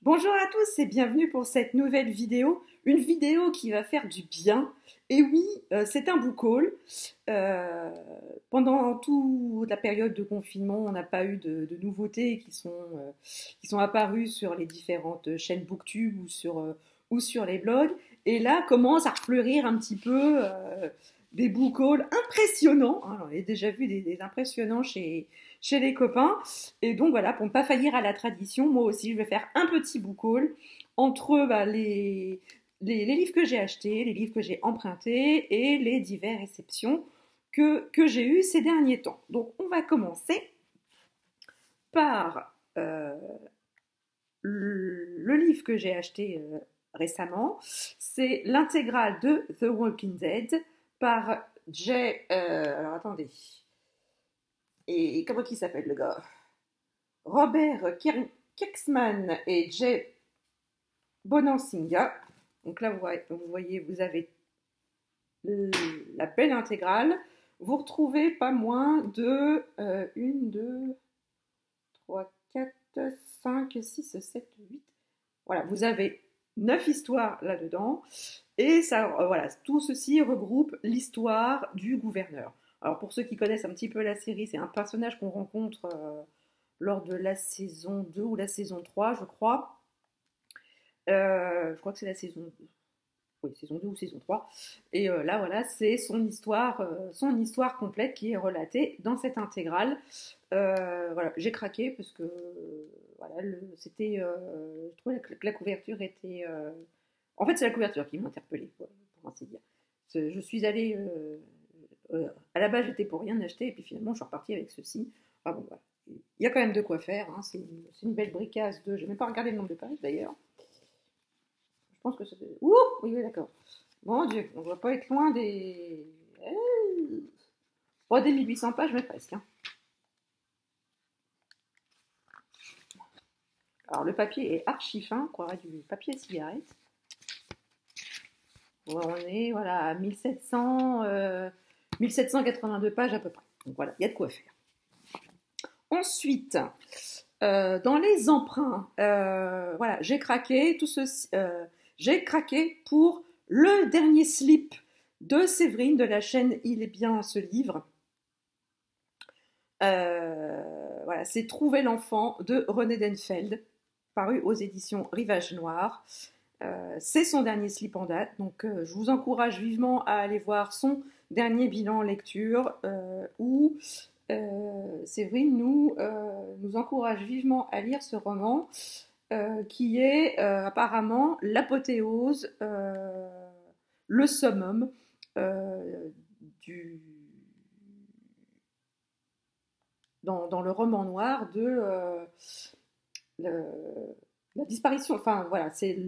Bonjour à tous et bienvenue pour cette nouvelle vidéo, une vidéo qui va faire du bien. Et oui, c'est un book haul. Euh, Pendant toute la période de confinement, on n'a pas eu de nouveautés qui sont apparues sur les différentes chaînes Booktube ou sur les blogs. Et là, commence à refleurir un petit peu des book hauls impressionnants. Hein, j'en ai déjà vu des impressionnants chez les copains. Et donc voilà, pour ne pas faillir à la tradition, moi aussi je vais faire un petit book haul entre les livres que j'ai achetés, les livres que j'ai empruntés et les diverses réceptions que j'ai eues ces derniers temps. Donc on va commencer par le livre que j'ai acheté récemment. C'est l'intégrale de The Walking Dead par Jay... alors attendez. Et comment il s'appelle le gars? Robert Kirkman et Jay Bonansinga. Donc là, vous voyez, vous avez la belle intégrale. Vous retrouvez pas moins de 1, 2, 3, 4, 5, 6, 7, 8. Voilà, vous avez 9 histoires là-dedans. Et ça, voilà, tout ceci regroupe l'histoire du gouverneur. Alors pour ceux qui connaissent un petit peu la série, c'est un personnage qu'on rencontre lors de la saison 2 ou la saison 3, je crois. Je crois que c'est la saison 2. Oui, saison 2 ou saison 3. Et là, voilà, c'est son histoire complète qui est relatée dans cette intégrale. Voilà, j'ai craqué parce que voilà, c'était, je trouvais que la couverture était... En fait, c'est la couverture qui m'a interpellée, pour ainsi dire. Je suis allée... à la base, j'étais pour rien acheter, et puis finalement, je suis repartie avec ceci. Ah bon, voilà. Il y a quand même de quoi faire. Hein. C'est une belle bricasse de... Je n'ai même pas regardé le nombre de pages, d'ailleurs. Je pense que c'est... Ouh, oui, d'accord. Mon Dieu, on ne doit pas être loin des... Pas des 1800 pages, mais presque. Hein. Alors, le papier est archi fin, on croirait du papier à cigarette. On est voilà, à 1782 pages à peu près. Donc voilà, il y a de quoi faire. Ensuite, dans les emprunts, voilà, j'ai craqué j'ai craqué pour le dernier slip de Séverine de la chaîne Il est bien ce livre. Voilà, c'est Trouver l'enfant de René Denfeld, paru aux éditions Rivage Noir. C'est son dernier slip en date, donc je vous encourage vivement à aller voir son dernier bilan lecture où Séverine nous encourage vivement à lire ce roman qui est apparemment l'apothéose, le summum du... dans le roman noir de la disparition, enfin voilà, c'est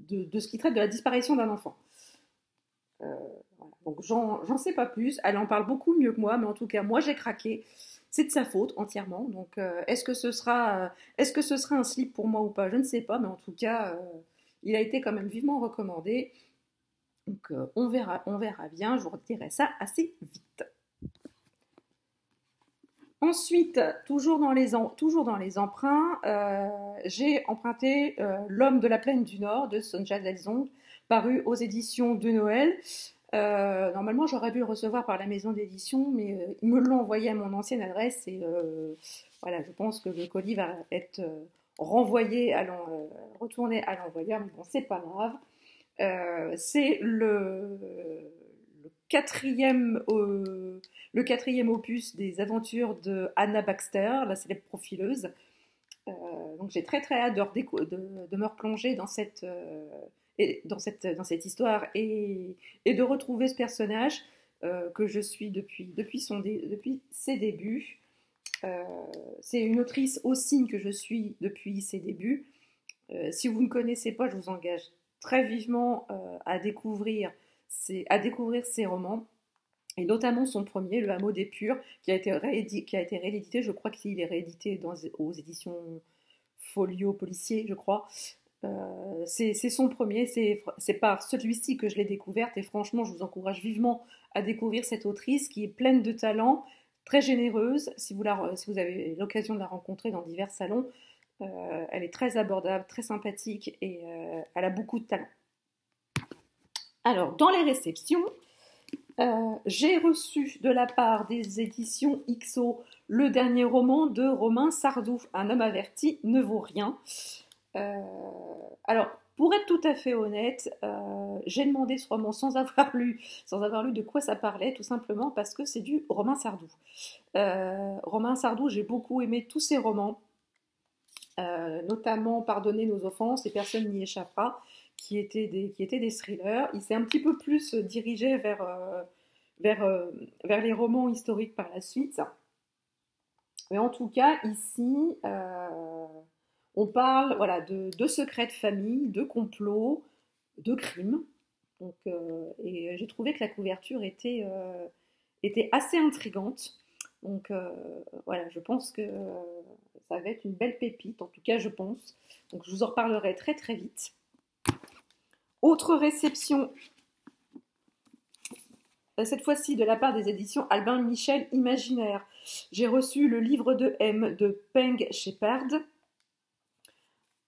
de ce qui traite de la disparition d'un enfant. Voilà. Donc j'en sais pas plus, elle en parle beaucoup mieux que moi, mais en tout cas moi j'ai craqué, c'est de sa faute entièrement, donc est-ce que ce sera un slip pour moi ou pas, je ne sais pas, mais en tout cas il a été quand même vivement recommandé, donc on verra bien, je vous redirai ça assez vite. Ensuite, toujours dans les emprunts, j'ai emprunté L'homme de la plaine du Nord de Sonja Dalzong, paru aux éditions de Noël. Normalement, j'aurais dû le recevoir par la maison d'édition, mais ils me l'ont envoyé à mon ancienne adresse et voilà, je pense que le colis va être renvoyé, retourné à l'envoyeur, mais bon, c'est pas grave. C'est le quatrième opus des aventures de Anna Baxter, la célèbre profileuse. Donc j'ai très très hâte de me replonger dans cette histoire et de retrouver ce personnage que je suis depuis ses débuts. C'est une autrice aussi que je suis depuis ses débuts. Si vous ne connaissez pas, je vous engage très vivement à découvrir ses romans, et notamment son premier, Le Hameau des Purs, qui a été réédité, je crois qu'il est réédité aux éditions Folio Policier, je crois. C'est son premier, c'est par celui-ci que je l'ai découverte, et franchement, je vous encourage vivement à découvrir cette autrice qui est pleine de talent, très généreuse. Si vous avez l'occasion de la rencontrer dans divers salons, Elle est très abordable, très sympathique et elle a beaucoup de talent. Alors, dans les réceptions, j'ai reçu de la part des éditions XO le dernier roman de Romain Sardou, Un homme averti ne vaut rien. Alors, pour être tout à fait honnête, j'ai demandé ce roman sans avoir lu de quoi ça parlait, tout simplement parce que c'est du Romain Sardou. Romain Sardou, j'ai beaucoup aimé tous ses romans, notamment Pardonnez nos offenses et Personne n'y échappera, qui étaient des thrillers. Il s'est un petit peu plus dirigé vers les romans historiques par la suite. Mais en tout cas, ici, on parle voilà, de secrets de famille, de complots, de crimes. Donc, et j'ai trouvé que la couverture était assez intrigante. Donc voilà, je pense que ça va être une belle pépite, en tout cas je pense. Donc je vous en reparlerai très très vite. Autre réception, cette fois-ci de la part des éditions Albin Michel Imaginaire. J'ai reçu le livre de M de Peng Shepard.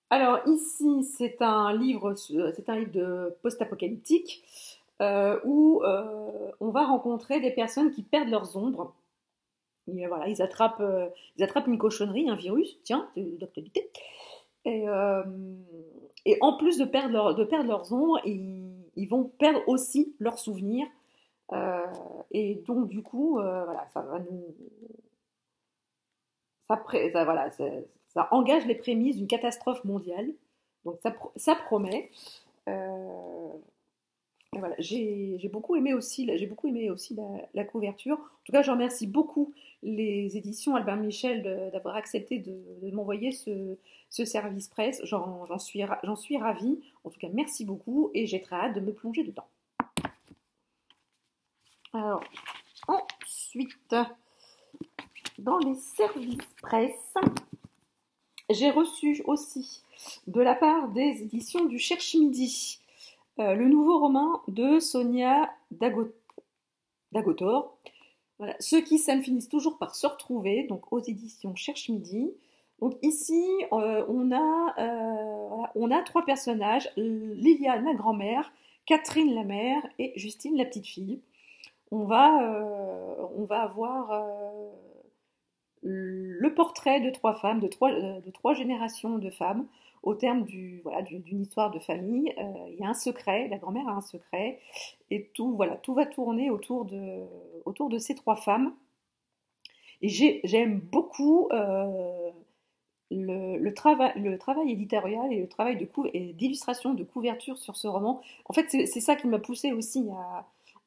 Alors ici, c'est un livre de post-apocalyptique où on va rencontrer des personnes qui perdent leurs ombres. Et, voilà, ils attrapent une cochonnerie, un virus, tiens, d'actualité. Et en plus de perdre leurs ombres, ils vont perdre aussi leurs souvenirs. Et donc du coup, voilà, ça engage les prémices d'une catastrophe mondiale. Donc ça promet. Voilà, j'ai beaucoup aimé aussi la couverture. En tout cas, je remercie beaucoup les éditions Albin Michel d'avoir accepté de m'envoyer ce service presse. J'en suis ravie. En tout cas, merci beaucoup et j'ai très hâte de me plonger dedans. Alors, ensuite, dans les services presse, j'ai reçu aussi de la part des éditions du Cherche-Midi le nouveau roman de Sonia Dagotor. Voilà. Ceux qui s'aiment finissent toujours par se retrouver, donc aux éditions Cherche-Midi. Donc ici, on a 3 personnages, Liliane la grand-mère, Catherine la mère et Justine la petite fille. On va avoir le portrait de 3 femmes, de trois générations de femmes, au terme d'une histoire de famille. Il y a un secret, la grand-mère a un secret, et tout va tourner autour de ces 3 femmes. Et j'aime beaucoup le travail éditorial et le travail d'illustration, de couverture sur ce roman. En fait, c'est ça qui m'a poussée aussi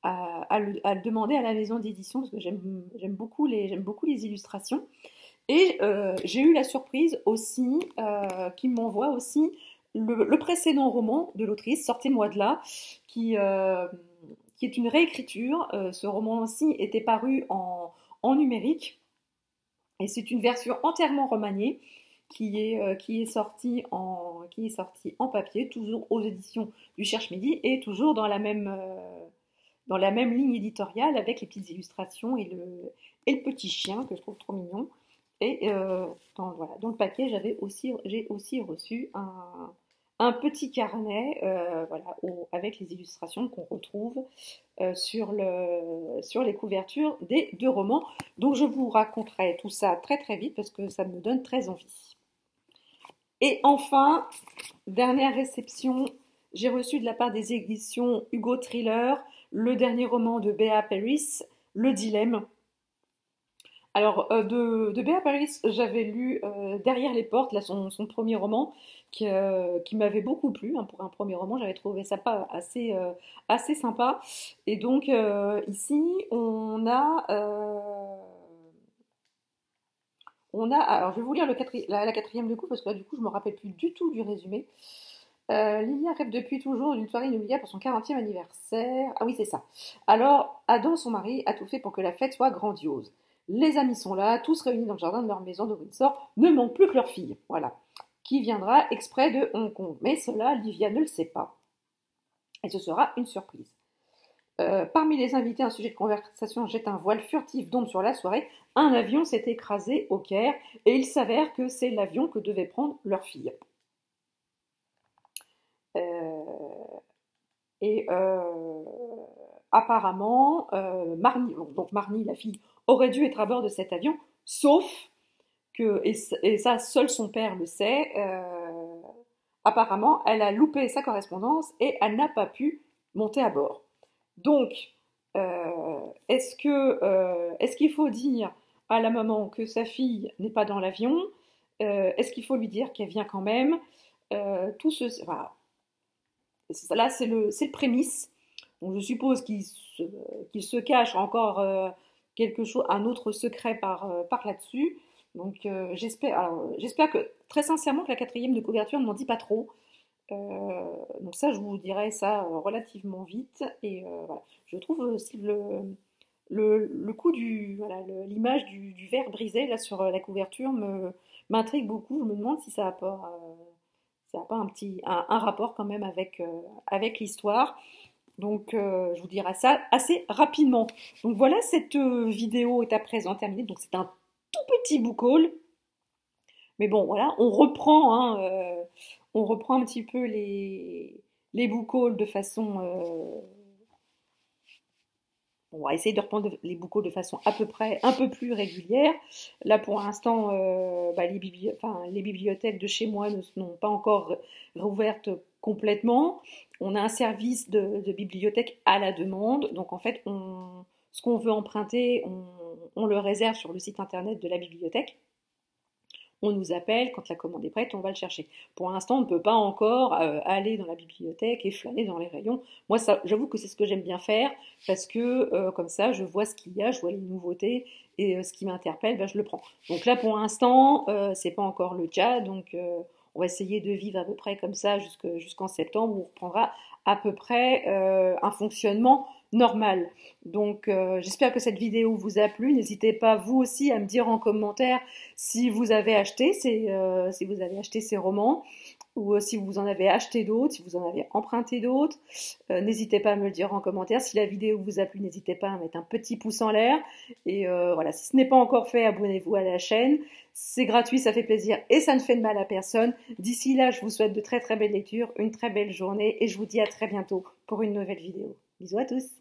à le demander à la maison d'édition, parce que j'aime beaucoup les illustrations. Et j'ai eu la surprise aussi qu'il m'envoie aussi le précédent roman de l'autrice, Sortez-moi de là, qui est une réécriture. Ce roman aussi était paru en numérique, et c'est une version entièrement remaniée qui est sortie en papier, toujours aux éditions du Cherche-Midi, et toujours dans la même ligne éditoriale, avec les petites illustrations et le petit chien que je trouve trop mignon. Et dans le paquet, j'ai aussi reçu un petit carnet avec les illustrations qu'on retrouve sur les couvertures des 2 romans. Donc je vous raconterai tout ça très très vite parce que ça me donne très envie. Et enfin, dernière réception, j'ai reçu de la part des éditions Hugo Thriller le dernier roman de Béa Paris, Le Dilemme. Alors, de Béa Paris, j'avais lu Derrière les portes, là, son premier roman, qui m'avait beaucoup plu. Hein, pour un premier roman, j'avais trouvé ça pas assez sympa. Et donc, ici, alors, je vais vous lire la 4e de coup, parce que là, du coup, je me rappelle plus du tout du résumé. Lilia rêve depuis toujours d'une soirée inoubliable pour son 40e anniversaire. Ah oui, c'est ça. Alors, Adam, son mari, a tout fait pour que la fête soit grandiose. Les amis sont là, tous réunis dans le jardin de leur maison de Windsor, ne manque plus que leur fille, voilà, qui viendra exprès de Hong Kong. Mais cela, Livia ne le sait pas. Et ce sera une surprise. Parmi les invités, un sujet de conversation jette un voile furtif d'ombre sur la soirée. Un avion s'est écrasé au Caire et il s'avère que c'est l'avion que devait prendre leur fille. Et apparemment, Marnie, la fille, aurait dû être à bord de cet avion, sauf que, et ça seul son père le sait, apparemment elle a loupé sa correspondance et elle n'a pas pu monter à bord. Donc, est-ce qu'il faut dire à la maman que sa fille n'est pas dans l'avion? Est-ce qu'il faut lui dire qu'elle vient quand même? Voilà. Là, c'est le prémisse. Donc, je suppose qu'il se cache encore quelque chose, un autre secret par là-dessus. Donc, j'espère que, très sincèrement, que la 4e de couverture ne m'en dit pas trop. Donc ça, je vous dirai ça relativement vite. Et voilà. Je trouve aussi le coup l'image du verre brisé là sur la couverture m'intrigue beaucoup. Je me demande si ça n'a pas un rapport quand même avec l'histoire. Donc je vous dirai ça assez rapidement. Donc voilà, cette vidéo est à présent terminée. Donc c'est un tout petit book haul. Mais bon, voilà, on reprend un petit peu les book hauls de façon... on va essayer de reprendre les book hauls de façon à peu près un peu plus régulière. Là, pour l'instant, les bibliothèques de chez moi n'ont pas encore rouvertes complètement. On a un service de bibliothèque à la demande. Donc, en fait, ce qu'on veut emprunter, on le réserve sur le site internet de la bibliothèque. On nous appelle, quand la commande est prête, on va le chercher. Pour l'instant, on ne peut pas encore aller dans la bibliothèque et flâner dans les rayons. Moi, j'avoue que c'est ce que j'aime bien faire, parce que comme ça, je vois ce qu'il y a, je vois les nouveautés, et ce qui m'interpelle, je le prends. Donc là, pour l'instant, c'est pas encore le cas, donc on va essayer de vivre à peu près comme ça jusqu'en septembre, où on reprendra à peu près un fonctionnement normal. Donc j'espère que cette vidéo vous a plu. N'hésitez pas vous aussi à me dire en commentaire si vous avez acheté ces romans, ou si vous en avez acheté d'autres, si vous en avez emprunté d'autres. N'hésitez pas à me le dire en commentaire. Si la vidéo vous a plu, n'hésitez pas à mettre un petit pouce en l'air. Et voilà, si ce n'est pas encore fait, abonnez-vous à la chaîne. C'est gratuit, ça fait plaisir et ça ne fait de mal à personne. D'ici là, je vous souhaite de très très belles lectures, une très belle journée et je vous dis à très bientôt pour une nouvelle vidéo. Bisous à tous!